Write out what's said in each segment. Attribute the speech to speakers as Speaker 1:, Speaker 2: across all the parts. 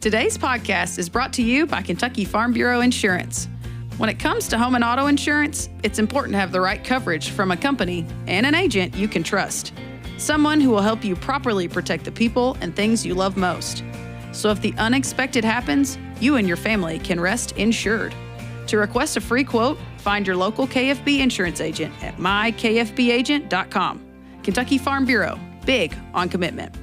Speaker 1: Today's podcast is brought to you by Kentucky Farm Bureau Insurance. When it comes to home and auto insurance, it's important to have the right coverage from a company and an agent you can trust. Someone who will help you properly protect the people and things you love most. So if the unexpected happens, you and your family can rest insured. To request a free quote, find your local KFB insurance agent at mykfbagent.com. Kentucky Farm Bureau, big on commitment.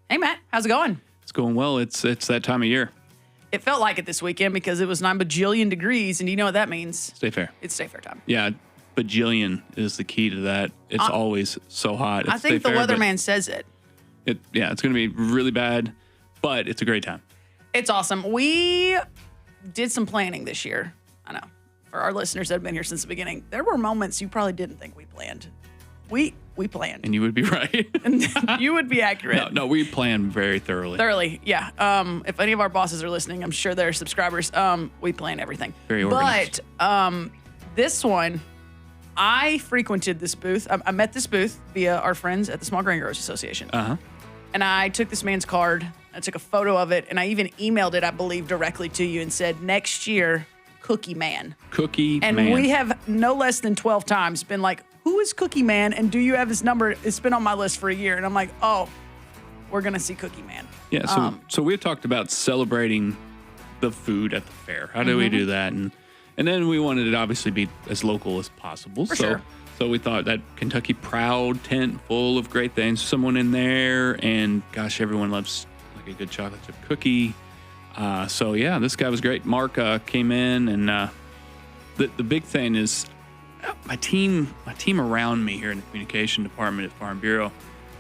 Speaker 1: Hey, Matt, how's it going?
Speaker 2: It's going well. It's that time of year.
Speaker 1: It felt like it this weekend because it was 9 bajillion degrees, and do you know what that means?
Speaker 2: Stay fair.
Speaker 1: It's Stay Fair time.
Speaker 2: Yeah, bajillion is the key to that. It's always so hot.
Speaker 1: I think the weatherman says it.
Speaker 2: It's going to be really bad, but it's a great time.
Speaker 1: It's awesome. We did some planning this year. I know. For our listeners that have been here since the beginning, there were moments you probably didn't think we planned. We planned.
Speaker 2: And you would be right.
Speaker 1: And you would be accurate.
Speaker 2: No, we planned very thoroughly.
Speaker 1: Thoroughly, yeah. If any of our bosses are listening, I'm sure they're subscribers. We plan everything.
Speaker 2: Very organized.
Speaker 1: But this one, I frequented this booth. I met this booth via our friends at the Small Grain Growers Association.
Speaker 2: Uh-huh.
Speaker 1: And I took this man's card. I took a photo of it, and I even emailed it, I believe, directly to you and said, next year, Cookie Man.
Speaker 2: Cookie
Speaker 1: Man. And we have no less than 12 times been like, who is Cookie Man, and do you have his number? It's been on my list for a year. And I'm like, oh, we're going to see Cookie Man.
Speaker 2: Yeah, so we had talked about celebrating the food at the fair. How do we do that? And then we wanted it to obviously be as local as possible.
Speaker 1: Sure.
Speaker 2: So we thought that Kentucky Proud tent full of great things, someone in there, and gosh, everyone loves like a good chocolate chip cookie. So yeah, this guy was great. Mark came in, and the big thing is my team around me here in the communication department at Farm Bureau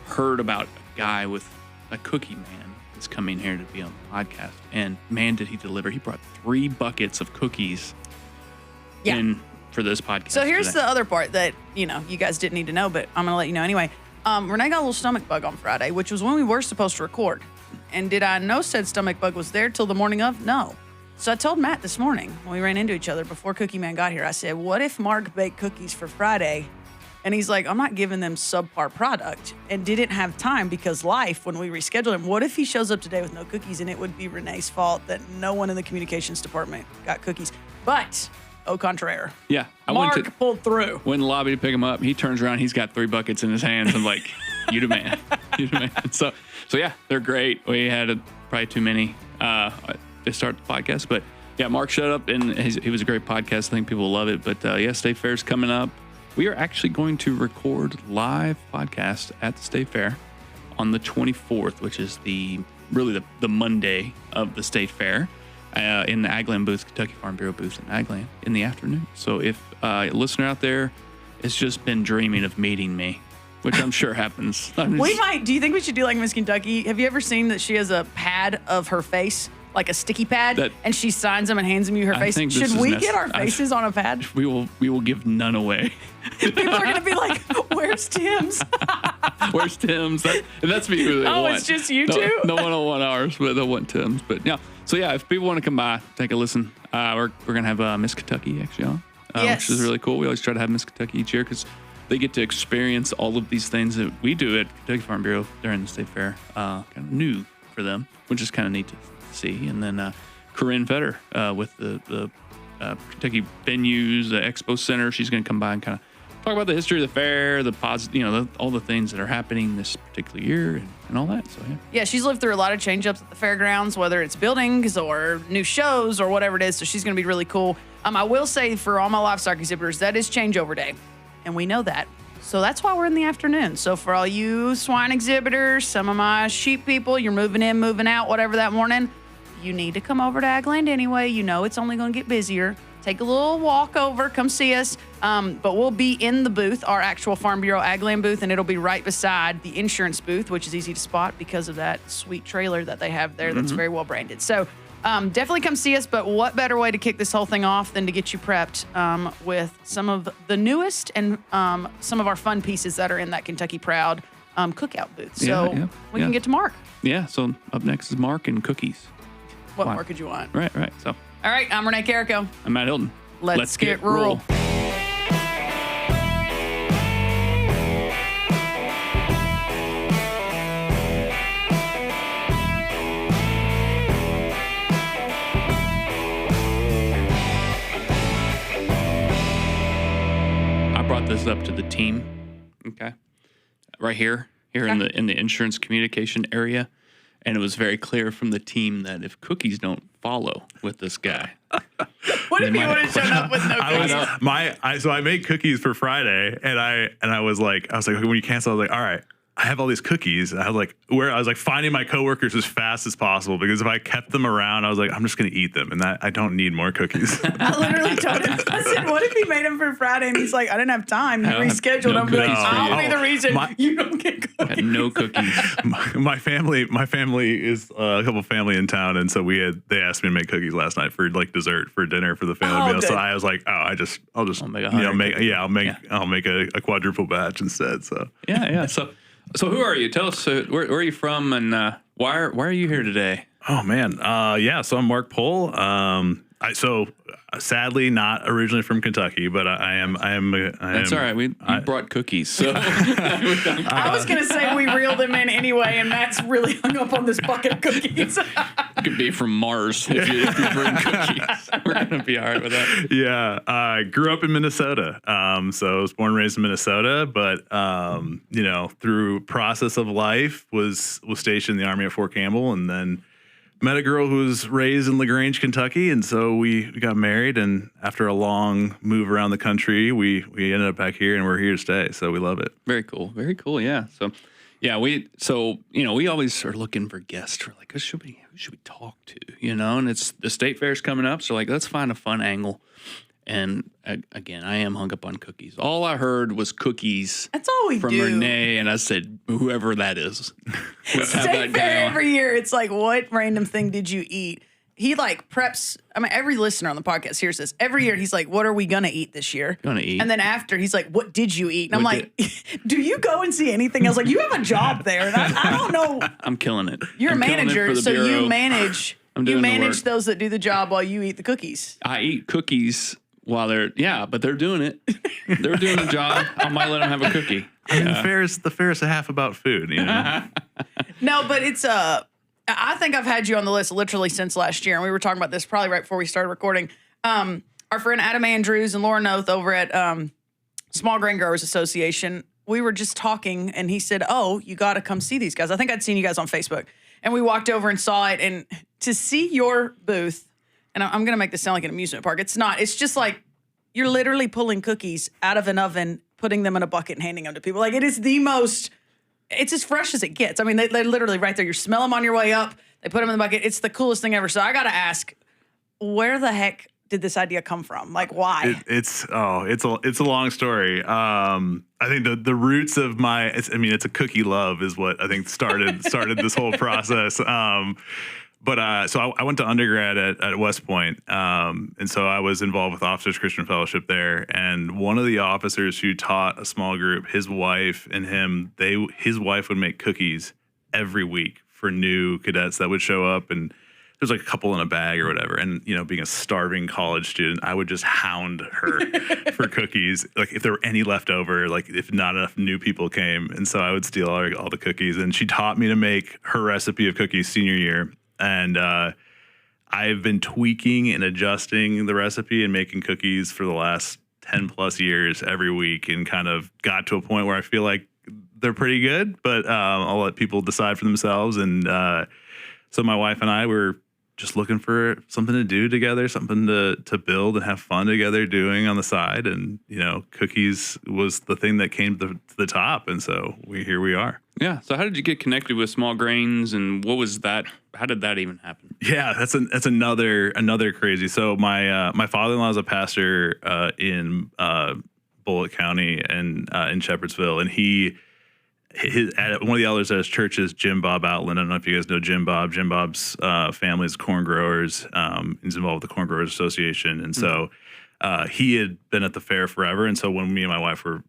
Speaker 2: heard about a guy with a cookie man that's coming here to be on the podcast, and man, did he deliver! He brought 3 buckets of cookies in for this podcast.
Speaker 1: So here's the other part that you guys didn't need to know, but I'm gonna let you know anyway. Renee got a little stomach bug on Friday, which was when we were supposed to record. And did I know said stomach bug was there till the morning of? No. So I told Matt this morning when we ran into each other before Cookie Man got here, I said, what if Mark baked cookies for Friday? And he's like, I'm not giving them subpar product, and didn't have time because life, when we rescheduled him. What if he shows up today with no cookies, and it would be Renee's fault that no one in the communications department got cookies? But au contraire.
Speaker 2: Yeah.
Speaker 1: Mark pulled through.
Speaker 2: Went in the lobby to pick him up. He turns around. He's got 3 buckets in his hands. I'm like, you the man. You the man. So yeah, they're great. We had probably too many to start the podcast. But yeah, Mark showed up, and he was a great podcast. I think people will love it. But yeah, State Fair's coming up. We are actually going to record live podcast at the State Fair on the 24th, which is really the Monday of the State Fair. In the Agland booth, Kentucky Farm Bureau booth in Agland in the afternoon. So if a listener out there has just been dreaming of meeting me, which I'm sure happens.
Speaker 1: Do you think we should do like Miss Kentucky? Have you ever seen that she has a pad of her face, like a sticky pad, and she signs them and hands them her face? Should we get our faces on a pad?
Speaker 2: We will give none away.
Speaker 1: People are going to be like, where's Tim's?
Speaker 2: Where's Tim's? That's me who they want.
Speaker 1: Oh, it's just you two?
Speaker 2: No one will want ours, but they'll want Tim's. But yeah. So yeah, if people want to come by, take a listen. We're going to have Miss Kentucky actually on, which is really cool. We always try to have Miss Kentucky each year because they get to experience all of these things that we do at Kentucky Farm Bureau during the State Fair. Kind of new for them, which is kind of neat to see. And then Corinne Fetter with the Kentucky venues, the Expo Center. She's going to come by and kind of talk about the history of the fair, the positive, all the things that are happening this particular year and all that. So
Speaker 1: yeah, she's lived through a lot of change-ups at the fairgrounds, whether it's buildings or new shows or whatever it is. So she's going to be really cool. I will say for all my livestock exhibitors, that is changeover day, and we know that. So that's why we're in the afternoon. So for all you swine exhibitors, some of my sheep people, you're moving in, moving out, whatever that morning, you need to come over to Agland anyway. You know it's only going to get busier. Take a little walk over, come see us. But we'll be in the booth, our actual Farm Bureau Agland booth, and it'll be right beside the insurance booth, which is easy to spot because of that sweet trailer that they have there that's very well branded. So definitely come see us, but what better way to kick this whole thing off than to get you prepped with some of the newest and some of our fun pieces that are in that Kentucky Proud cookout booth. So we can get to Mark.
Speaker 2: Yeah, so up next is Mark and cookies.
Speaker 1: What more could you want?
Speaker 2: Right. So.
Speaker 1: All right, I'm Renee Carrico.
Speaker 2: I'm Matt Hilton.
Speaker 1: Let's get rural.
Speaker 2: brought this up to the team. Okay, right here in the insurance communication area, and it was very clear from the team that if cookies don't follow with this guy,
Speaker 1: what if he would have shown up with no cookies?
Speaker 3: So I made cookies for Friday, and I was like, when you cancel, I was like, all right, I have all these cookies. I was like finding my coworkers as fast as possible, because if I kept them around, I was like, I'm just going to eat them, and I don't need more cookies.
Speaker 1: I literally told him, I said, what if he made them for Friday? And he's like, I didn't have time. You rescheduled them.
Speaker 2: No,
Speaker 1: I'll be the reason you don't get cookies.
Speaker 2: had no cookies.
Speaker 3: My family is a couple family in town, and so they asked me to make cookies last night for like dessert for dinner for the family meal.
Speaker 1: Good.
Speaker 3: So I was like, I'll just I'll make a quadruple batch instead. So
Speaker 2: Yeah. So who are you? Tell us where are you from, and why are you here today?
Speaker 3: Oh man, so I'm Mark Pohl. Sadly not originally from Kentucky, but I am.
Speaker 2: That's all right. You brought cookies, so
Speaker 1: I was gonna say we reeled them in anyway, and Matt's really hung up on this bucket of cookies.
Speaker 2: It could be from Mars if you bring cookies. We're gonna be all right with that.
Speaker 3: Yeah, I grew up in Minnesota. So I was born and raised in Minnesota, but through process of life was stationed in the Army at Fort Campbell, and then met a girl who was raised in LaGrange, Kentucky, and so we got married. And after a long move around the country, we ended up back here, and we're here to stay. So we love it.
Speaker 2: Very cool. Very cool. Yeah. So, yeah, we always are looking for guests. We're like, who should we talk to? And it's the state fair's coming up, so like, let's find a fun angle. And again, I am hung up on cookies. All I heard was cookies.
Speaker 1: That's all we
Speaker 2: from
Speaker 1: do.
Speaker 2: Renee, and I said, whoever that is. Let's have
Speaker 1: State
Speaker 2: that guy
Speaker 1: fair
Speaker 2: on.
Speaker 1: every year. It's like, what random thing did you eat? He like preps. I mean, every listener on the podcast hears this. Every year, he's like, what are we going to eat this year?
Speaker 2: Gonna eat.
Speaker 1: And then after, he's like, what did you eat? And I'm like, do you go and see anything else? Like, you have a job there. And I don't know.
Speaker 2: I'm killing it.
Speaker 1: You're
Speaker 2: I'm
Speaker 1: a
Speaker 2: killing it
Speaker 1: manager,
Speaker 2: for the
Speaker 1: so you
Speaker 2: Bureau.
Speaker 1: manage.
Speaker 2: I'm
Speaker 1: You
Speaker 2: doing the
Speaker 1: manage
Speaker 2: work.
Speaker 1: those that do the job while you eat the cookies.
Speaker 2: I eat cookies while but they're doing it. They're doing the job. I might let them have a cookie.
Speaker 3: I mean, the fair is a half about food,
Speaker 1: No, but it's I think I've had you on the list literally since last year, and we were talking about this probably right before we started recording. Our friend Adam Andrews and Laura Noth over at Small Grain Growers Association, we were just talking, and he said, "Oh, you got to come see these guys." I think I'd seen you guys on Facebook, and we walked over and saw it, and to see your booth. And I'm going to make this sound like an amusement park. It's not. It's just like you're literally pulling cookies out of an oven, putting them in a bucket, and handing them to people. Like, it is the most, it's as fresh as it gets. I mean, they're literally right there. You smell them on your way up. They put them in the bucket. It's the coolest thing ever. So I got to ask, where the heck did this idea come from? Like, why?
Speaker 3: It's a long story. I think the roots of it's a cookie love is what I think started this whole process. So I went to undergrad at West Point, and so I was involved with Officers Christian Fellowship there. And one of the officers who taught a small group, his wife and him, his wife would make cookies every week for new cadets that would show up, and there's like a couple in a bag or whatever. And being a starving college student, I would just hound her for cookies, like if there were any left over, like if not enough new people came. And so I would steal all the cookies, and she taught me to make her recipe of cookies senior year. And I've been tweaking and adjusting the recipe and making cookies for the last 10 plus years every week, and kind of got to a point where I feel like they're pretty good, but I'll let people decide for themselves. And so my wife and I were just looking for something to do together, something to build and have fun together doing on the side. And, cookies was the thing that came to the top. And so here we are.
Speaker 2: Yeah. So how did you get connected with Small Grains, and what was that? How did that even happen?
Speaker 3: Yeah, that's another crazy. So my father-in-law is a pastor in Bullitt County and in Shepherdsville, and one of the elders at his church is Jim Bob Outland. I don't know if you guys know Jim Bob. Jim Bob's family is corn growers. He's involved with the Corn Growers Association, and so he had been at the fair forever. And so when me and my wife were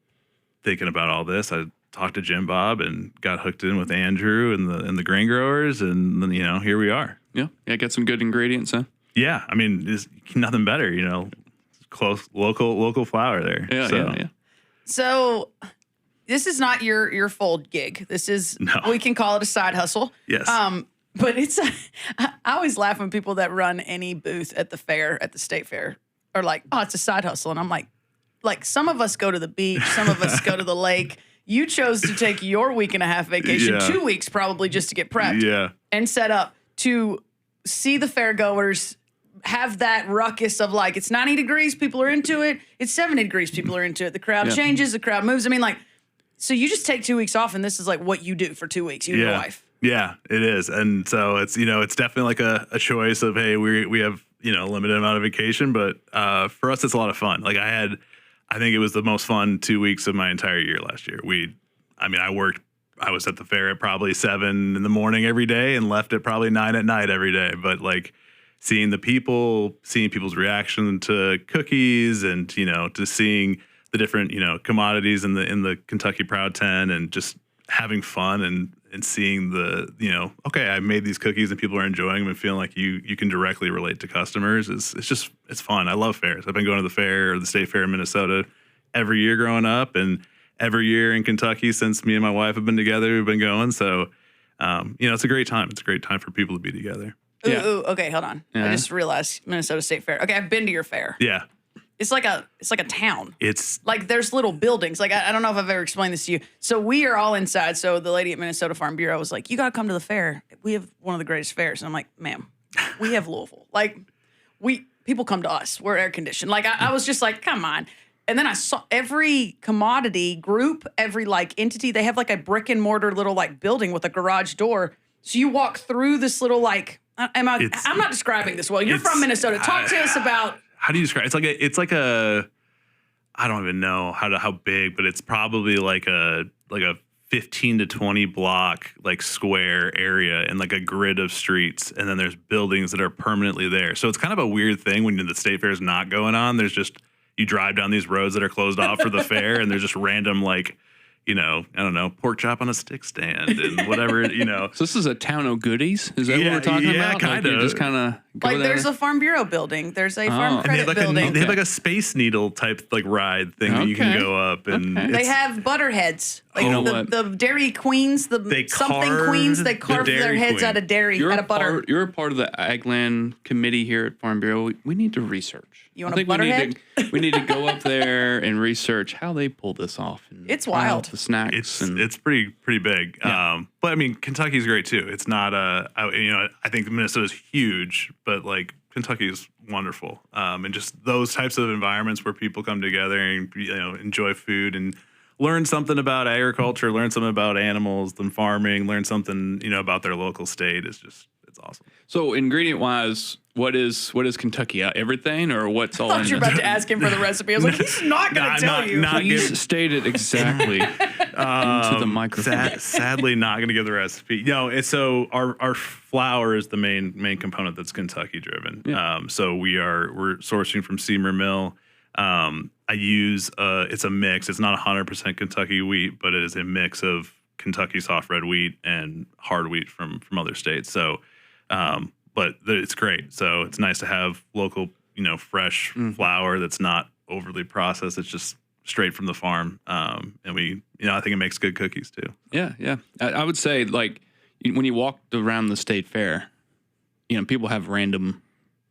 Speaker 3: thinking about all this, I talked to Jim Bob and got hooked in with Andrew and the grain growers, and then here we are.
Speaker 2: Yeah, got some good ingredients, huh?
Speaker 3: Yeah, I mean, there's nothing better, close local flour there.
Speaker 2: Yeah.
Speaker 1: So this is not your full gig. This is, we can call it a side hustle.
Speaker 3: Yes.
Speaker 1: But I always laugh when people that run any booth at the fair, at the state fair, are like, oh, it's a side hustle. And I'm like, like some of us go to the beach, some of us go to the lake. You chose to take your week and a half vacation, 2 weeks probably just to get prepped and set up to see the fairgoers have that ruckus of like, it's 90 degrees, people are into it. It's 70 degrees, people are into it. The crowd changes, the crowd moves. I mean, like, so you just take 2 weeks off and this is like what you do for 2 weeks, you and your wife.
Speaker 3: Yeah, it is. And so it's, it's definitely like a choice of, hey, we have, a limited amount of vacation, but for us, it's a lot of fun. Like I think it was the most fun 2 weeks of my entire year last year. I was at the fair at probably 7 in the morning every day and left at probably 9 at night every day. But like seeing the people, seeing people's reaction to cookies and, to seeing the different, commodities in the Kentucky Proud 10 and just having fun and seeing the, okay, I made these cookies and people are enjoying them and feeling like you can directly relate to customers. It's fun. I love fairs. I've been going to the fair or the state fair in Minnesota every year growing up and every year in Kentucky since me and my wife have been together, we've been going. So, it's a great time. It's a great time for people to be together.
Speaker 1: Ooh, okay, hold on. I just realized Minnesota State Fair. Okay, I've been to your fair.
Speaker 3: Yeah.
Speaker 1: It's like a town.
Speaker 3: It's
Speaker 1: like there's little buildings. Like I don't know if I've ever explained this to you. So we are all inside. So the lady at Minnesota Farm Bureau was like, "You got to come to the fair. We have one of the greatest fairs." And I'm like, "Ma'am, we have Louisville. Like people come to us. We're air conditioned." Like I was just like, "Come on." And then I saw every commodity group, every like entity. They have like a brick and mortar little like building with a garage door. So you walk through this little like. I'm not describing this well. You're from Minnesota. Talk to us about.
Speaker 3: How do you describe it? It's like a I don't even know how big, but it's probably like a 15 to 20 block like square area and like a grid of streets, and then there's buildings that are permanently there. So it's kind of a weird thing when the state fair is not going on. There's just you drive down these roads that are closed off for the fair, and there's just random like I don't know, pork chop on a stick stand and whatever,
Speaker 2: So this is a town of goodies? Is that what we're talking about?
Speaker 3: Yeah, kind of.
Speaker 2: Just kind of
Speaker 1: like there? There's a Farm Bureau building. There's a Farm Credit building.
Speaker 3: They have like a Space Needle type like ride thing that you can go up. And
Speaker 1: they have butterheads. Like the Dairy Queens, queens, they carve their heads out of dairy, out of butter.
Speaker 2: You're a part of the Agland committee here at Farm Bureau. We need to research.
Speaker 1: You want a butterhead?
Speaker 2: We need to go up there and research how they pull this off. And
Speaker 1: it's wild.
Speaker 2: The snacks.
Speaker 3: It's pretty big.
Speaker 2: Yeah.
Speaker 3: But I mean, Kentucky's great too. It's not I think Minnesota's huge, but like Kentucky is wonderful. And just those types of environments where people come together and enjoy food and learn something about agriculture, learn something about animals and farming, learn something about their local state it's awesome.
Speaker 2: So ingredient wise, what is Kentucky? Everything or what's all?
Speaker 1: I thought you were about to ask him for the recipe. I was like, he's not going to tell you.
Speaker 2: Please state it exactly into the microphone.
Speaker 3: Sadly, not going to give the recipe. So our flour is the main component that's Kentucky driven.
Speaker 2: Yeah.
Speaker 3: So we're sourcing from Seymour Mill. I use it's a mix. It's not 100% Kentucky wheat, but it is a mix of Kentucky soft red wheat and hard wheat from other states. So, but it's great. So it's nice to have local, fresh flour that's not overly processed. It's just straight from the farm. And I think it makes good cookies too.
Speaker 2: Yeah, yeah. I would say like when you walk around the state fair, people have random,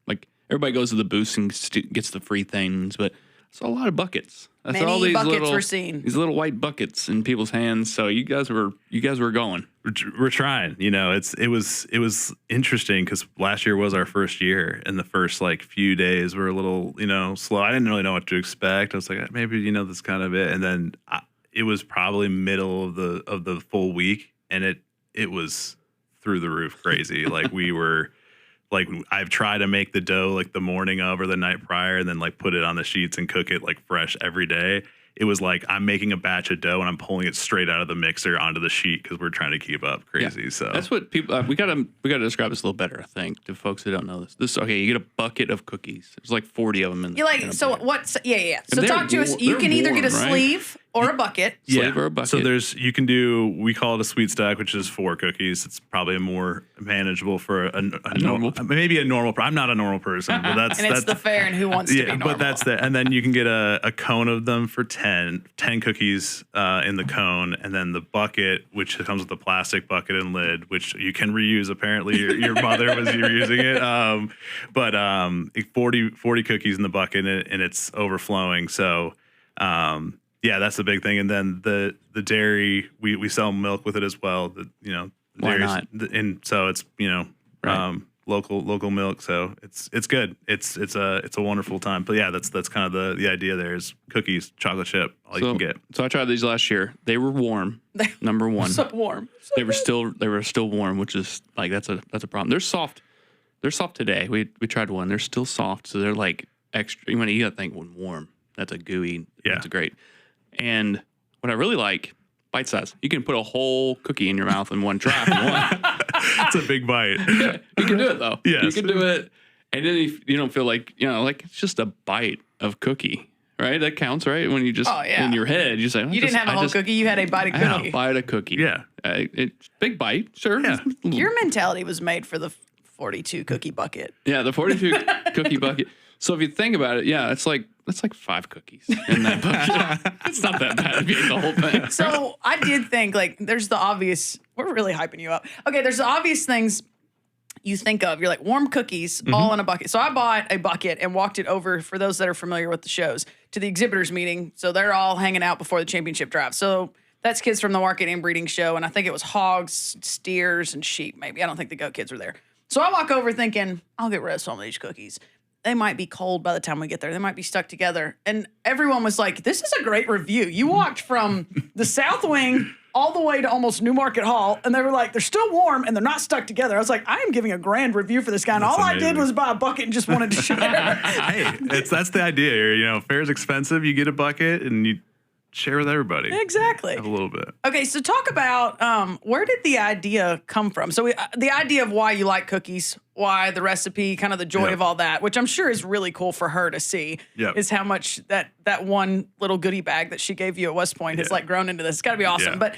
Speaker 2: like everybody goes to the booths and gets the free things, but it's a lot of buckets. That's
Speaker 1: Many
Speaker 2: all these
Speaker 1: buckets we're seeing.
Speaker 2: These little white buckets in people's hands. So you guys were going.
Speaker 3: We're trying. It was interesting because last year was our first year, and the first like few days were a little slow. I didn't really know what to expect. I was like, maybe this is kind of it, and then it was probably middle of the full week, and it was through the roof crazy. Like we were. Like I've tried to make the dough like the morning of or the night prior and then like put it on the sheets and cook it like fresh every day. It was like I'm making a batch of dough and I'm pulling it straight out of the mixer onto the sheet because we're trying to keep up crazy. So
Speaker 2: that's what people we gotta describe this a little better, I think, to folks who don't know this. Okay, you get a bucket of cookies. There's like 40 of them in there.
Speaker 1: You like so what's yeah. So talk to us. You can either get a sleeve or a bucket.
Speaker 2: Sleeve or a bucket.
Speaker 3: So you can we call it a sweet stack, which is 4 cookies. It's probably more manageable for a normal, maybe a normal. I'm not a normal person, but that's
Speaker 1: it's the fair and who wants to be normal.
Speaker 3: But that's and then you can get a cone of them for 10 cookies in the cone, and then the bucket, which comes with a plastic bucket and lid, which you can reuse. Apparently, your mother was using it. But 40 cookies in the bucket, and it's overflowing. So. Yeah, that's the big thing. And then the dairy, we sell milk with it as well.
Speaker 2: Why not?
Speaker 3: And so it's
Speaker 2: Right.
Speaker 3: local milk. So it's good. It's a wonderful time. But yeah, that's kind of the idea. There is cookies, chocolate chip, all you can get.
Speaker 2: So I tried these last year. They were warm. Number one,
Speaker 1: So warm. So
Speaker 2: they were still warm, which is like that's a problem. They're soft. They're soft today. We tried one. They're still soft, so they're like extra. You got to think when warm. That's a gooey.
Speaker 3: Yeah.
Speaker 2: That's great. And what I really like, bite size. You can put a whole cookie in your mouth in one try if you want.
Speaker 3: It's a big bite.
Speaker 2: Yeah, you can do it though.
Speaker 3: Yes.
Speaker 2: You can do it, and then you don't feel like like it's just a bite of cookie, right? That counts, right? When you just in your head you say
Speaker 1: you didn't have a whole cookie. You had a bite of
Speaker 2: I had
Speaker 1: cookie.
Speaker 2: a bite of cookie.
Speaker 3: Yeah.
Speaker 2: It's big bite, sure.
Speaker 3: Yeah.
Speaker 1: Your mentality was made for the 42 cookie bucket.
Speaker 2: Yeah, the 42 cookie bucket. So if you think about it, yeah, it's like 5 cookies in that bucket. It's not that bad if you eat the whole thing.
Speaker 1: So I did think there's the obvious. We're really hyping you up. Okay, there's the obvious things you think of. You're like warm cookies all in a bucket. So I bought a bucket and walked it over, for those that are familiar with the shows, to the exhibitors meeting. So they're all hanging out before the championship drive. So that's kids from the marketing and breeding show. And I think it was hogs, steers, and sheep maybe. I don't think the goat kids were there. So I walk over thinking, I'll get rid of some of these cookies. They might be cold by the time we get there. They might be stuck together. And everyone was like, this is a great review. You walked from the South Wing all the way to almost Newmarket Hall. And they were like, they're still warm and they're not stuck together. I was like, I am giving a grand review for this guy. And
Speaker 3: That's
Speaker 1: all I
Speaker 3: amazing.
Speaker 1: did was buy a bucket and just wanted to share.
Speaker 3: Hey, that's the idea here. Fair's expensive. You get a bucket and you share with everybody.
Speaker 1: Exactly.
Speaker 3: Have a little bit.
Speaker 1: Okay, so talk about where did the idea come from? So the idea of why you like cookies, why the recipe, kind of the joy
Speaker 3: Yeah.
Speaker 1: of all that, which I'm sure is really cool for her to see,
Speaker 3: Yeah.
Speaker 1: is how much that one little goodie bag that she gave you at West Point has
Speaker 3: Yeah.
Speaker 1: grown into this. It's got to be awesome.
Speaker 3: Yeah.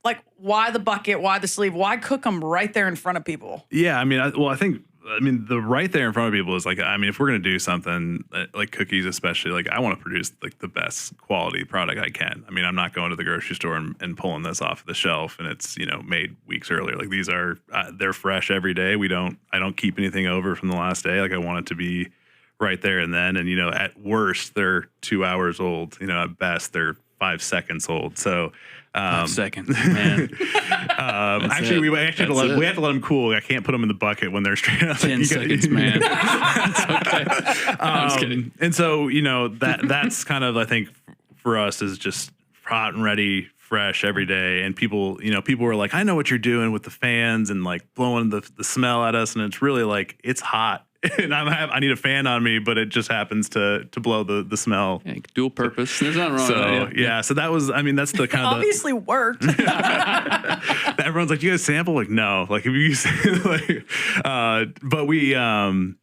Speaker 1: But why the bucket? Why the sleeve? Why cook them right there in front of people?
Speaker 3: Yeah, I think the right there in front of people is if we're gonna do something like cookies, especially, I want to produce the best quality product I can. I'm not going to the grocery store and pulling this off the shelf and it's made weeks earlier. These are they're fresh every day. I don't keep anything over from the last day. I want it to be right there and then. And at worst they're 2 hours old. At best they're 5 seconds old. So
Speaker 2: 5 seconds, man.
Speaker 3: actually, we have to let them cool. I can't put them in the bucket when they're straight up.
Speaker 2: 10 seconds, man. It's okay. I'm just kidding.
Speaker 3: And so, that's kind of, I think, for us is just hot and ready, fresh every day. And people were like, I know what you're doing with the fans and blowing the smell at us. And it's really it's hot. And I need a fan on me, but it just happens to blow the smell.
Speaker 2: Yeah, dual purpose. There's nothing wrong with that.
Speaker 3: So that was, that's the kind of
Speaker 1: Obviously worked.
Speaker 3: everyone's like, you guys sample? No, if you but we, so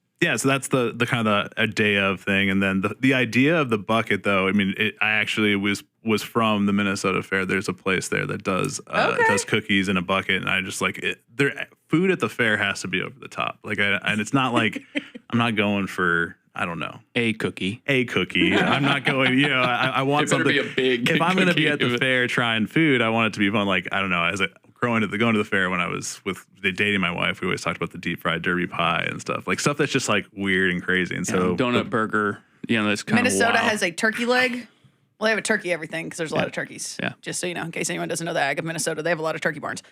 Speaker 3: that's the kind of a day of thing. And then the idea of the bucket though, I actually was from the Minnesota Fair. There's a place there that does cookies in a bucket. And I just food at the fair has to be over the top. And it's not I'm not going for, I don't know,
Speaker 2: A cookie.
Speaker 3: I'm not going, I want
Speaker 2: It better
Speaker 3: something.
Speaker 2: be a big
Speaker 3: If I'm going to be
Speaker 2: cookie.
Speaker 3: at the fair trying food, I want it to be fun. I don't know, going to the fair when I was dating my wife, we always talked about the deep fried derby pie and stuff stuff that's just weird and crazy. And so
Speaker 2: Donut burger, that's kind of
Speaker 1: Minnesota
Speaker 2: wild.
Speaker 1: has a turkey leg. Well, they have a turkey everything because there's a lot of turkeys.
Speaker 2: Yeah.
Speaker 1: Just so you know, in case anyone doesn't know the ag of Minnesota, they have a lot of turkey barns.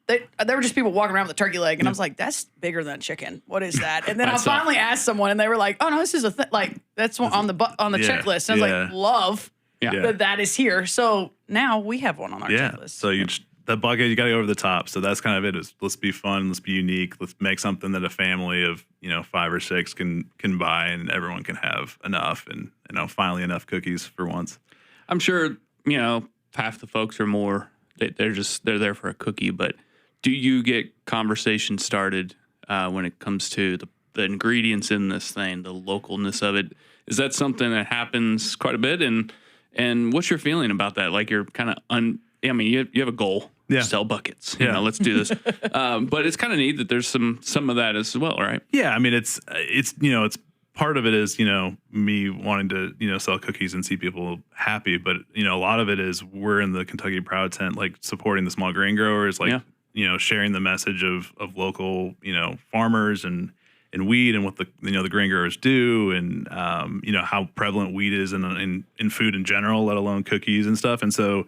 Speaker 1: There were just people walking around with a turkey leg, and I was like, "That's bigger than a chicken. What is that?" And then I
Speaker 2: That's
Speaker 1: finally asked someone, and they were like, "Oh no, this is a that's on the
Speaker 3: Yeah,
Speaker 1: checklist." And I was
Speaker 3: yeah.
Speaker 1: like, "Love
Speaker 2: Yeah.
Speaker 1: that is here." So now we have one on our checklist.
Speaker 3: So the bucket, you got to go over the top. So that's kind of it. Is let's be fun, let's be unique, let's make something that a family of 5 or 6 can buy, and everyone can have enough, and finally enough cookies for once.
Speaker 2: I'm sure, half the folks are more, they're there for a cookie, but do you get conversation started when it comes to the ingredients in this thing, the localness of it? Is that something that happens quite a bit? And what's your feeling about that? You're kind of, you have a goal.
Speaker 3: Yeah.
Speaker 2: Sell buckets.
Speaker 3: Yeah.
Speaker 2: Let's do this. But it's kind of neat that there's some of that as well, right?
Speaker 3: Yeah, it's part of it is me wanting to sell cookies and see people happy, but a lot of it is we're in the Kentucky Proud tent, supporting the small grain growers, sharing the message of local farmers and weed and what the the grain growers do, and how prevalent weed is in food in general, let alone cookies and stuff. And so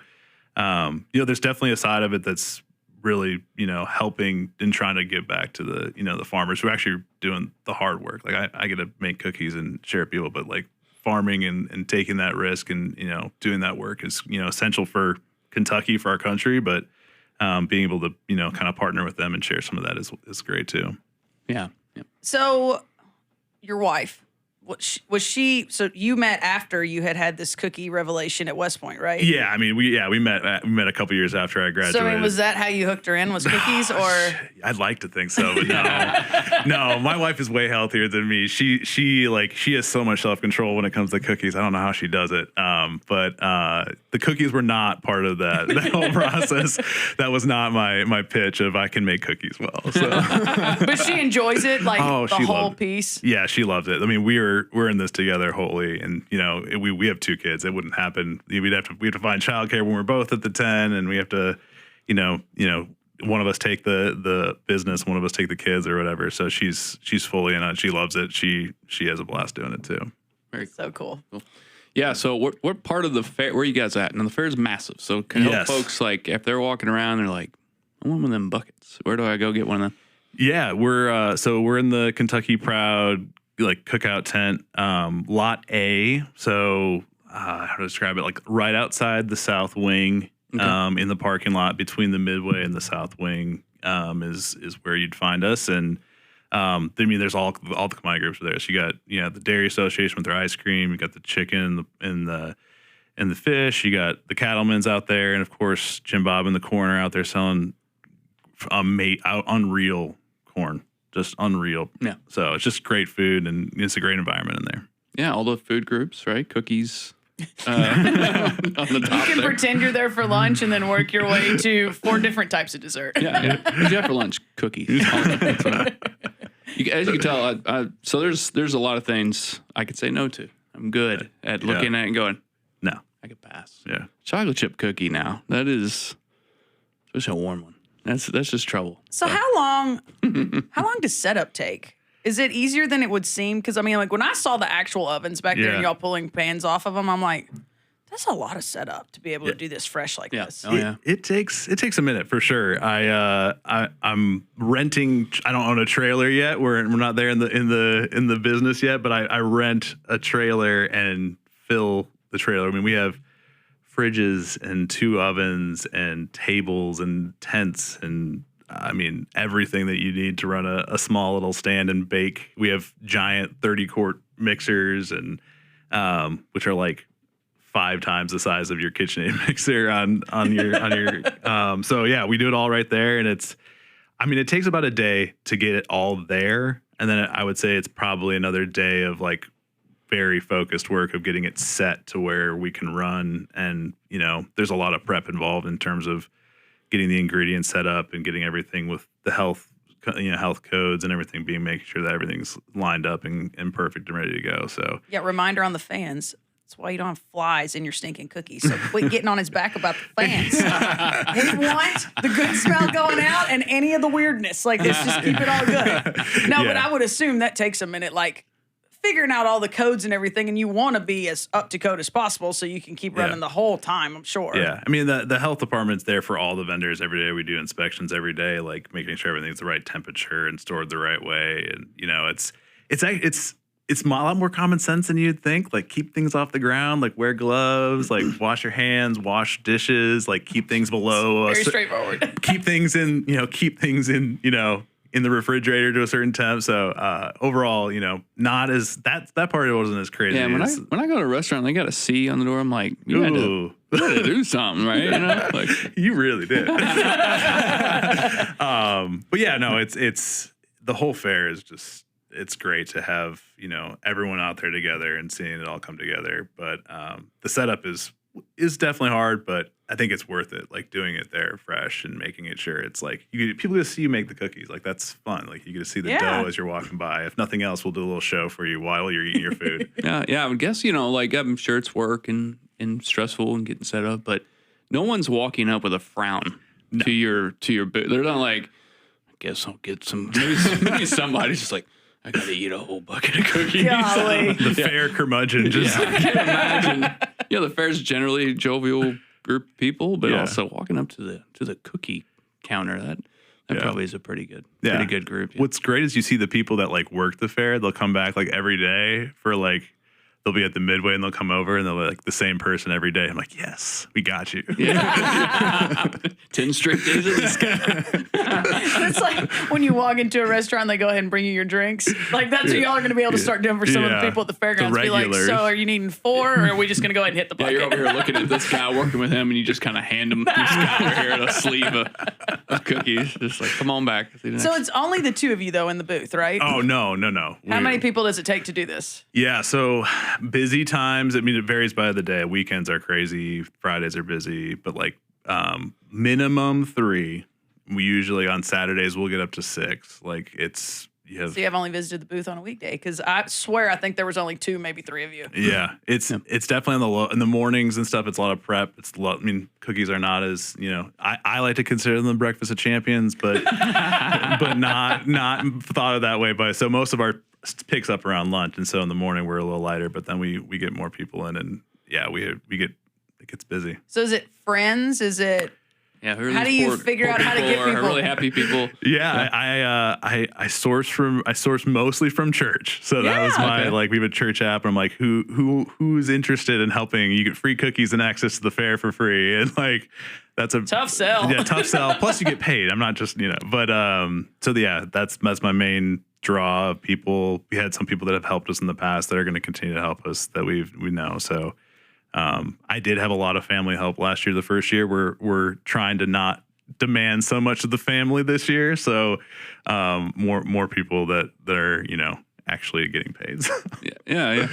Speaker 3: there's definitely a side of it that's really helping and trying to give back to the the farmers who are actually doing the hard work. Like I get to make cookies and share with people, but like farming and taking that risk and doing that work is essential for Kentucky, for our country, but being able to kind of partner with them and share some of that is great too.
Speaker 2: Yeah.
Speaker 1: So your wife, was she? So you met after you had this cookie revelation at West Point, right?
Speaker 3: Yeah, I mean, we met a couple years after I graduated.
Speaker 1: So I mean, was that how you hooked her in? Was cookies, or?
Speaker 3: I'd like to think so, but no. My wife is way healthier than me. She has so much self control when it comes to cookies. I don't know how she does it. But the cookies were not part of that whole process. That was not my pitch of I can make cookies well. So.
Speaker 1: But she enjoys it, like the whole piece.
Speaker 3: Yeah, she loves it. I mean, we're in this together wholly, and we have 2 kids. It wouldn't happen. We have to find childcare when we're both at the 10, and we have to one of us take the business, one of us take the kids or whatever. So she's fully in it. She loves it. She has a blast doing it too.
Speaker 2: Very
Speaker 1: so cool.
Speaker 2: Yeah. So what part of the fair? Where are you guys at? And the fair is massive. So can help folks, like if they're walking around, they're like, I want one of them buckets. Where do I go get one of them?
Speaker 3: Yeah, we're in the Kentucky Proud like cookout tent, lot A. So how to describe it? Like right outside the south wing, in the parking lot between the midway and the south wing, is where you'd find us. And I mean, there's all the commodity groups are there. So you got the Dairy Association with their ice cream. You got the chicken and the fish. You got the cattlemen's out there, and of course Jim Bob in the corner out there selling unreal corn. Just unreal.
Speaker 2: Yeah.
Speaker 3: So it's just great food, and it's a great environment in there.
Speaker 2: Yeah, all the food groups, right? Cookies. On the top
Speaker 1: you can pretend you're there for lunch and then work your way to 4 different types of dessert.
Speaker 2: Yeah. What did you have for lunch? Cookies. As you can tell, so there's a lot of things I could say no to. I'm good at looking at it and going,
Speaker 3: no,
Speaker 2: I could pass.
Speaker 3: Yeah.
Speaker 2: Chocolate chip cookie now. That is, especially a warm one. That's just trouble.
Speaker 1: So how long does setup take? Is it easier than it would seem? Because I mean, like when I saw the actual ovens back there and y'all pulling pans off of them, I'm like, that's a lot of setup to be able to do this fresh like this.
Speaker 2: Oh, yeah.
Speaker 3: It takes a minute for sure. I'm renting. I don't own a trailer yet. We're not there in the business yet, but I rent a trailer and fill the trailer. I mean, we have fridges and 2 ovens and tables and tents and I mean everything that you need to run a small little stand and bake. We have giant 30-quart mixers and which are like 5 times the size of your KitchenAid mixer on your so yeah, we do it all right there, and it takes about a day to get it all there, and then I would say it's probably another day of like very focused work of getting it set to where we can run. And, there's a lot of prep involved in terms of getting the ingredients set up and getting everything with the health codes and everything making sure that everything's lined up and perfect and ready to go. So
Speaker 1: yeah, reminder on the fans. That's why you don't have flies in your stinking cookies. So quit getting on his back about the fans. We want the good smell going out and any of the weirdness. Like, let's just keep it all good. No, but I would assume that takes a minute, like figuring out all the codes and everything, and you want to be as up to code as possible so you can keep running the whole time, I'm sure.
Speaker 3: Yeah. I mean, the health department's there for all the vendors every day. We do inspections every day, like making sure everything's the right temperature and stored the right way. And, it's a lot more common sense than you'd think. Like, keep things off the ground, like wear gloves, like wash your hands, wash dishes, like keep things below.
Speaker 1: Very straightforward.
Speaker 3: Keep things in the refrigerator to a certain temp. So overall, not as that part of it wasn't as crazy.
Speaker 2: Yeah, when I go to a restaurant, they got a C on the door. I'm like, you had to do something, right? Like
Speaker 3: you really did. But yeah, no, it's the whole fair is just. It's great to have, everyone out there together and seeing it all come together. But the setup is definitely hard, but I think it's worth it. Like doing it there fresh and making it sure it's like people get to see you make the cookies. Like that's fun. Like you get to see the dough as you're walking by. If nothing else, we'll do a little show for you while you're eating your food.
Speaker 2: Yeah. I would guess, like I'm sure it's work and stressful and getting set up, but no one's walking up with a frown to your booth. They're not like, I guess I'll get some. Maybe somebody's just like, I gotta eat a whole bucket of cookies.
Speaker 1: Golly.
Speaker 3: The fair curmudgeon. Just
Speaker 2: I can imagine. The fair's generally a jovial group of people, but
Speaker 3: Yeah.
Speaker 2: also walking up to the cookie counter, that probably is a pretty good group. Yeah.
Speaker 3: What's great is you see the people that like work the fair. They'll come back like every day for like. They'll be at the midway and they'll come over and they'll be like the same person every day. I'm like, yes, we got you.
Speaker 2: Yeah. 10 straight days of this guy.
Speaker 1: It's like when you walk into a restaurant, they go ahead and bring you your drinks. Like that's what y'all are going to be able to start doing for some of the people at the fairgrounds.
Speaker 3: The
Speaker 1: Be like,
Speaker 3: regulars.
Speaker 1: so are you needing 4 or are we just going to go ahead and hit the
Speaker 2: Yeah,
Speaker 1: bucket?
Speaker 2: you're over here looking at this guy, working with him, and you just kind of hand him this guy over here a sleeve of cookies. Just like, come on back.
Speaker 1: So it's only the 2 of you though in the booth, right?
Speaker 3: Oh, no.
Speaker 1: How many people does it take to do this?
Speaker 3: Yeah, so busy times. I mean, it varies by the day. Weekends are crazy. Fridays are busy, but like minimum 3. We usually on Saturdays we'll get up to 6. Like it's
Speaker 1: See, I've only visited the booth on a weekday because I swear I think there was only 2, maybe 3 of you.
Speaker 3: Yeah, it's definitely in the mornings and stuff. It's a lot of prep. I mean, cookies are not as I like to consider them the breakfast of champions, but but not thought of that way. But so most of our picks up around lunch, and so in the morning we're a little lighter. But then we get more people in, and it gets busy.
Speaker 1: So is it friends? Is it?
Speaker 2: Yeah,
Speaker 1: how do you figure out how to get people?
Speaker 2: Really happy people.
Speaker 3: Yeah, I source mostly from church. So that was my like we have a church app, and I'm like, who's interested in helping? You get free cookies and access to the fair for free, and like that's a
Speaker 1: tough sell.
Speaker 3: Yeah, tough sell. Plus you get paid. I'm not just but so yeah, that's my main draw of people. We had some people that have helped us in the past that are going to continue to help us that we know. So. I did have a lot of family help last year. The first year, we're trying to not demand so much of the family this year. So more people that are actually getting paid.
Speaker 2: Yeah.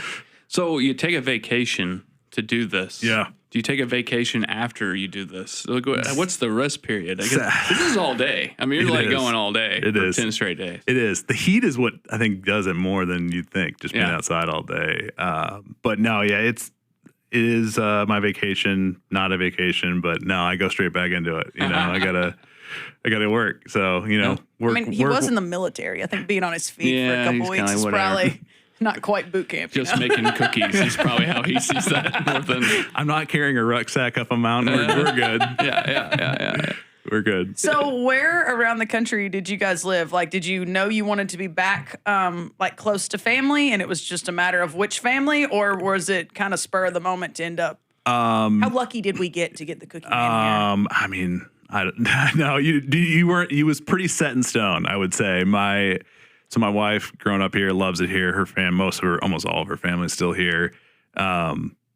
Speaker 2: So you take a vacation to do this.
Speaker 3: Yeah.
Speaker 2: Do you take a vacation after you do this? What's the rest period? I guess this is all day. I mean, you're like going all day.
Speaker 3: It is
Speaker 2: 10 straight days.
Speaker 3: It is. The heat is what I think does it more than you'd think. Just being outside all day. But no, yeah, it is my vacation, not a vacation, but no, I go straight back into it. I gotta work. So, work.
Speaker 1: I mean, he was in the military. I think being on his feet for a couple weeks is probably not quite boot camp.
Speaker 2: Just making cookies is probably how he sees that more than.
Speaker 3: I'm not carrying a rucksack up a mountain. We're good.
Speaker 2: Yeah.
Speaker 3: We're good.
Speaker 1: So where around the country did you guys live? Like, did you know you wanted to be back, like close to family, and it was just a matter of which family, or was it kind of spur of the moment to end up? How lucky did we get to get the cookie man here?
Speaker 3: I mean, I don't no, you weren't. You was pretty set in stone, I would say. My wife, growing up here, loves it here. Her almost all of her family is still here.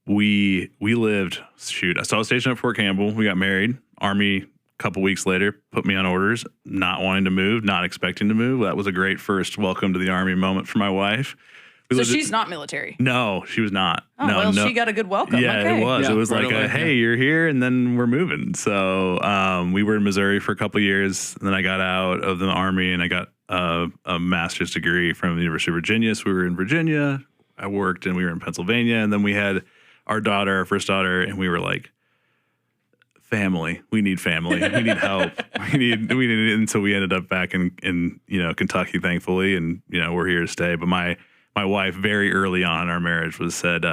Speaker 3: We lived. I was stationed at Fort Campbell. We got married. Army. Couple weeks later, put me on orders, not wanting to move, not expecting to move. That was a great first welcome to the Army moment for my wife.
Speaker 1: So she's not military?
Speaker 3: No, she was not.
Speaker 1: Oh, no. She got a good welcome.
Speaker 3: Yeah,
Speaker 1: okay.
Speaker 3: it was.
Speaker 2: Yeah,
Speaker 3: it was
Speaker 2: right
Speaker 3: like,
Speaker 2: away,
Speaker 3: hey, you're here, and then we're moving. So we were in Missouri for a couple years, and then I got out of the Army, and I got a master's degree from the University of Virginia. So we were in Virginia. I worked, and we were in Pennsylvania, and then we had our first daughter, and we were like, family. We need family. We need help. we need and so we ended up back in Kentucky, thankfully, and we're here to stay. But my wife, very early on in our marriage, said,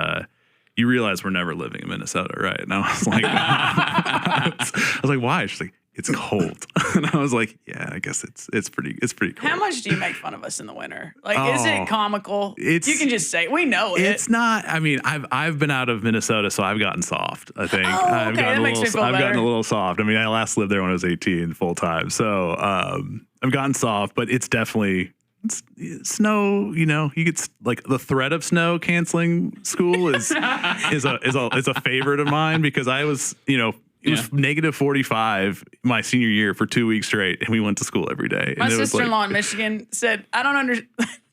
Speaker 3: you realize we're never living in Minnesota, right? And I was like, I was like, why? She's like, it's cold. And I was like, yeah, I guess it's pretty cold.
Speaker 1: How much do you make fun of us in the winter? Like, is it comical? You can just say, we know it.
Speaker 3: It's not. I mean, I've been out of Minnesota, so I've gotten soft, I think.
Speaker 1: Oh, okay. That makes me feel better.
Speaker 3: I've gotten a little soft. I mean, I last lived there when I was 18 full time. So I've gotten soft, but it's definitely snow. You get like the threat of snow canceling school is a favorite of mine because I was, it was negative 45 my senior year for 2 weeks straight, and we went to school every day.
Speaker 1: My sister-in-law in Michigan said, I don't understand.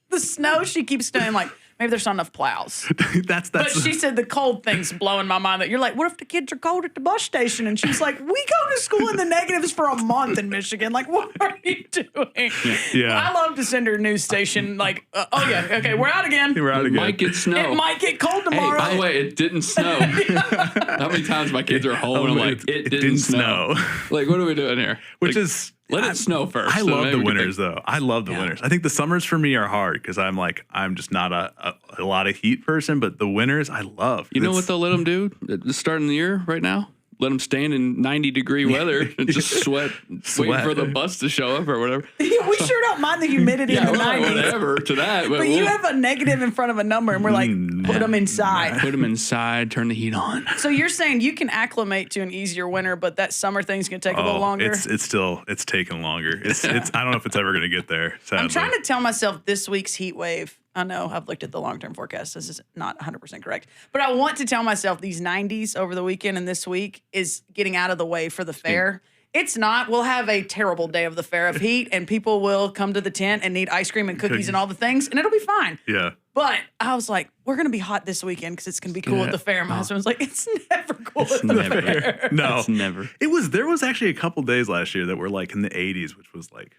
Speaker 1: The snow, she keeps saying, like, maybe there's not enough plows. But she said the cold thing's blowing my mind. That you're like, what if the kids are cold at the bus station? And she's like, we go to school in the negatives for a month in Michigan. Like, what are you doing?
Speaker 3: Yeah.
Speaker 1: I love to send her news station. Like, okay, we're out again.
Speaker 3: We're out again.
Speaker 2: It might get snow.
Speaker 1: It might get cold tomorrow.
Speaker 2: Hey, by the way, it didn't snow. How many times my kids are home and I'm like, it didn't snow. Like, what are we doing here?
Speaker 3: Which is
Speaker 2: Let it snow first.
Speaker 3: I
Speaker 2: so
Speaker 3: love
Speaker 2: maybe
Speaker 3: the
Speaker 2: we can
Speaker 3: winters though. I love the winters. I think the summers for me are hard because I'm just not a lot of heat person. But the winters I love.
Speaker 2: You know what they'll let them do? Just starting the year right now. Let them stand in 90-degree weather and just sweat, waiting for the bus to show up or whatever.
Speaker 1: Yeah, we sure don't mind the humidity in the 90s.
Speaker 2: Whatever to that.
Speaker 1: But you have a negative in front of a number, and we're like, put them inside.
Speaker 2: Put them inside, turn the heat on.
Speaker 1: So you're saying you can acclimate to an easier winter, but that summer thing's going to take a little longer?
Speaker 3: It's taking longer. It's I don't know if it's ever going to get there, sadly.
Speaker 1: I'm trying to tell myself this week's heat wave, I know I've looked at the long-term forecast. This is not 100% correct. But I want to tell myself these 90s over the weekend and this week is getting out of the way for the fair. It's not. We'll have a terrible day of the fair of heat, and people will come to the tent and need ice cream and cookies and all the things, and it'll be fine.
Speaker 3: Yeah.
Speaker 1: But I was like, we're going to be hot this weekend because it's going to be cool at the fair. My husband was like, it's never cool at the fair.
Speaker 3: No.
Speaker 2: It's never.
Speaker 3: There was actually a couple days last year that were like in the 80s, which was like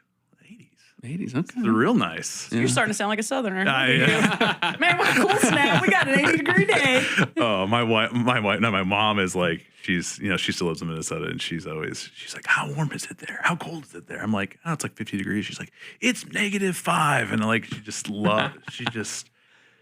Speaker 2: 80s, okay.
Speaker 3: They're real nice.
Speaker 1: You're starting to sound like a Southerner.
Speaker 3: Man,
Speaker 1: what a cool snap. We got an 80-degree day.
Speaker 3: Oh, my mom is like, she still lives in Minnesota, and she's like, how warm is it there? How cold is it there? I'm like, oh, it's like 50 degrees. She's like, it's -5. And like,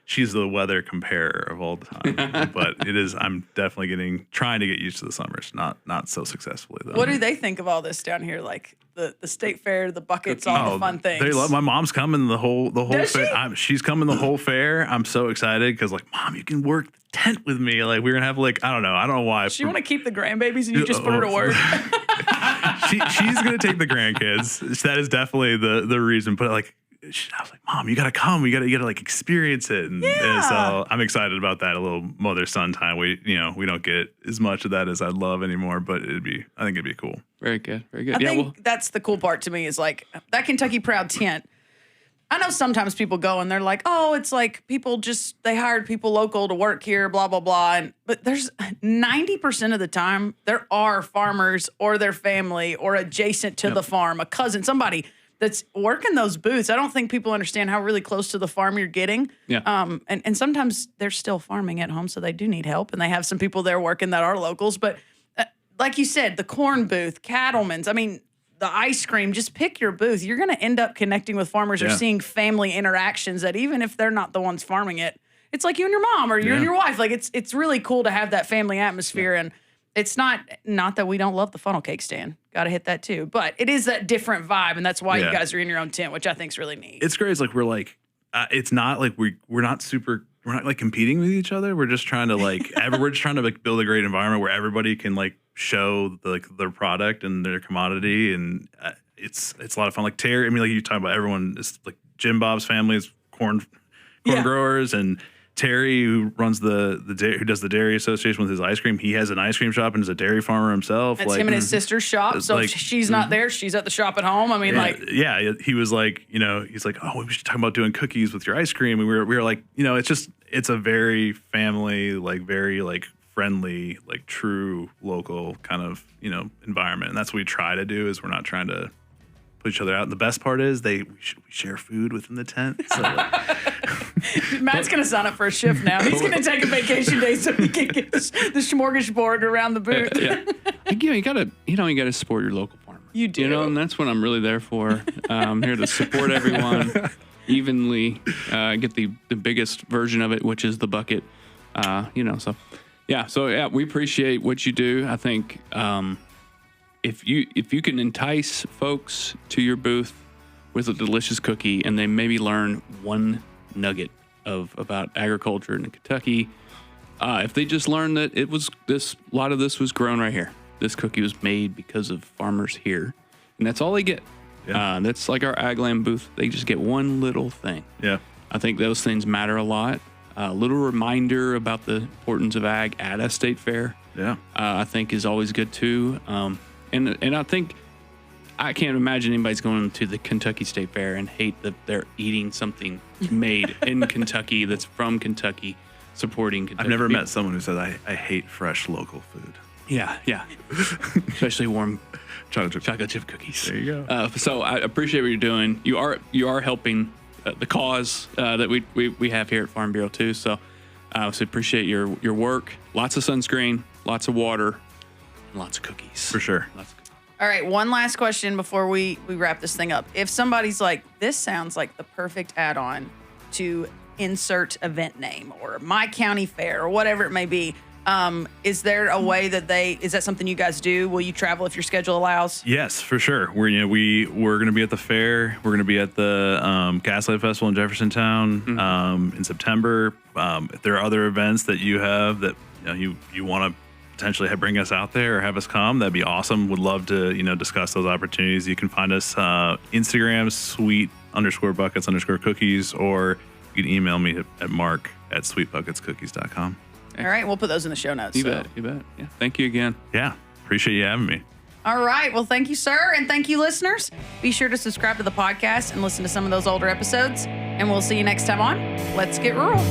Speaker 3: she's the weather comparer of all the time. But I'm definitely trying to get used to the summers. Not so successfully though.
Speaker 1: What do they think of all this down here? Like the state fair, the buckets, all the fun things.
Speaker 3: They love. My mom's coming the whole
Speaker 1: Does
Speaker 3: fair. She's coming the whole fair. I'm so excited because like, Mom, you can work the tent with me. Like we're gonna have like I don't know why.
Speaker 1: She want to keep the grandbabies and you just put her to work.
Speaker 3: She's gonna take the grandkids. That is definitely the reason. But like. I was like, Mom, you gotta come. You gotta like experience it, and so I'm excited about that. A little mother-son time. We don't get as much of that as I'd love anymore, but I think it'd be cool.
Speaker 2: Very good, very good.
Speaker 1: I think that's the cool part to me is like that Kentucky Proud tent. I know sometimes people go and they're like, oh, it's like they hired people local to work here, blah blah blah. But there's 90% of the time there are farmers or their family or adjacent to the farm, a cousin, somebody that's working those booths. I don't think people understand how really close to the farm you're getting.
Speaker 2: Yeah.
Speaker 1: And sometimes they're still farming at home, so they do need help, and they have some people there working that are locals. But like you said, the corn booth, cattlemen's, I mean, the ice cream, just pick your booth. You're going to end up connecting with farmers or seeing family interactions that even if they're not the ones farming it, it's like you and your mom or you and your wife. Like it's really cool to have that family atmosphere. And it's not that we don't love the funnel cake stand. Got to hit that too. But it is that different vibe, and that's why you guys are in your own tent, which I think is really neat.
Speaker 3: It's great. It's like we're like, it's not like we're not like competing with each other. We're just trying to like, we're just trying to like build a great environment where everybody can like show their product and their commodity, and it's a lot of fun. Like Terry, I mean, like you talking about everyone is like Jim Bob's family is corn growers, and Terry, who runs who does the dairy association with his ice cream, he has an ice cream shop and is a dairy farmer himself.
Speaker 1: It's him and his sister's shop. So if she's not there, she's at the shop at home. I mean,
Speaker 3: he was like, he's like, oh, we should talk about doing cookies with your ice cream. And we were like, it's a very family, like very like friendly, like true local kind of, environment. And that's what we try to do. Is we're not trying to put each other out. And the best part is we share food within the tent. So
Speaker 1: Matt's going to sign up for a shift now. He's going to take a vacation day so he can get the smorgasbord around the booth.
Speaker 2: You gotta support your local farmer.
Speaker 1: You do.
Speaker 2: And that's what I'm really there for. I'm here to support everyone evenly, get the biggest version of it, which is the bucket. So we appreciate what you do. I think if you can entice folks to your booth with a delicious cookie and they maybe learn one nugget about agriculture in Kentucky, if they just learn that a lot of this was grown right here. This cookie was made because of farmers here, and that's all they get. Yeah. That's like our Agland booth. They just get one little thing. Yeah. I think those things matter a lot. A little reminder about the importance of ag at a state fair. Yeah. I think is always good too. And I think I can't imagine anybody's going to the Kentucky State Fair and hate that they're eating something made in Kentucky that's from Kentucky, supporting Kentucky.
Speaker 3: I've never met someone who says I hate fresh local food.
Speaker 2: Yeah. Especially warm chocolate chip cookies.
Speaker 3: There you go.
Speaker 2: So I appreciate what you're doing. You are helping the cause that we have here at Farm Bureau too. So appreciate your work. Lots of sunscreen, lots of water, and lots of cookies.
Speaker 3: For sure.
Speaker 1: All right, one last question before we wrap this thing up. If somebody's like, this sounds like the perfect add-on to insert event name or my county fair or whatever it may be, is there a way that is that something you guys do? Will you travel if your schedule allows?
Speaker 3: Yes, for sure. We're going to be at the fair. We're going to be at the Gaslight Festival in Jeffersontown in September. If there are other events that you have that you want to potentially bring us out there or have us come, that'd be awesome. Would love to discuss those opportunities. You can find us Instagram sweet_buckets_cookies, or you can email me at mark@sweetbucketscookies.com.
Speaker 1: All right, we'll put those in the show notes.
Speaker 2: You bet. Yeah. Thank you again.
Speaker 3: Yeah. Appreciate you having me.
Speaker 1: All right. Well, thank you, sir. And thank you, listeners. Be sure to subscribe to the podcast and listen to some of those older episodes. And we'll see you next time on Let's Get Rural.